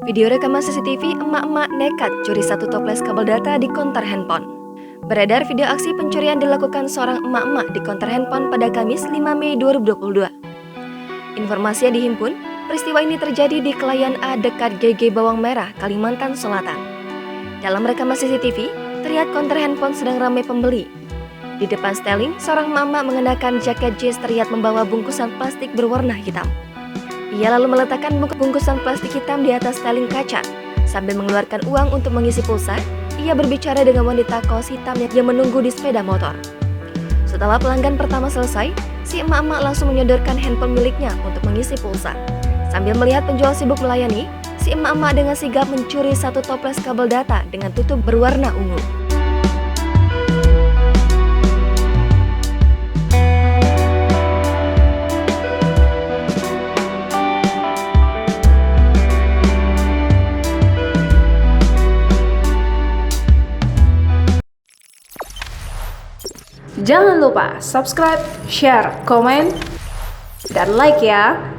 Video rekaman CCTV emak-emak nekat curi satu toples kabel data di konter handphone. Beredar video aksi pencurian dilakukan seorang emak-emak di konter handphone pada Kamis 5 Mei 2022. Informasi yang dihimpun, peristiwa ini terjadi di Kelayan A dekat GG Bawang Merah, Kalimantan Selatan. Dalam rekaman CCTV, terlihat konter handphone sedang ramai pembeli. Di depan steling, seorang emak-emak mengenakan jaket jeans terlihat membawa bungkusan plastik berwarna hitam. Ia lalu meletakkan bungkusan plastik hitam di atas steling kaca. Sambil mengeluarkan uang untuk mengisi pulsa, ia berbicara dengan wanita kaos hitam yang menunggu di sepeda motor. Setelah pelanggan pertama selesai, si emak-emak langsung menyodorkan handphone miliknya untuk mengisi pulsa. Sambil melihat penjual sibuk melayani, si emak-emak dengan sigap mencuri satu toples kabel data dengan tutup berwarna ungu. Jangan lupa subscribe, share, komen, dan like ya!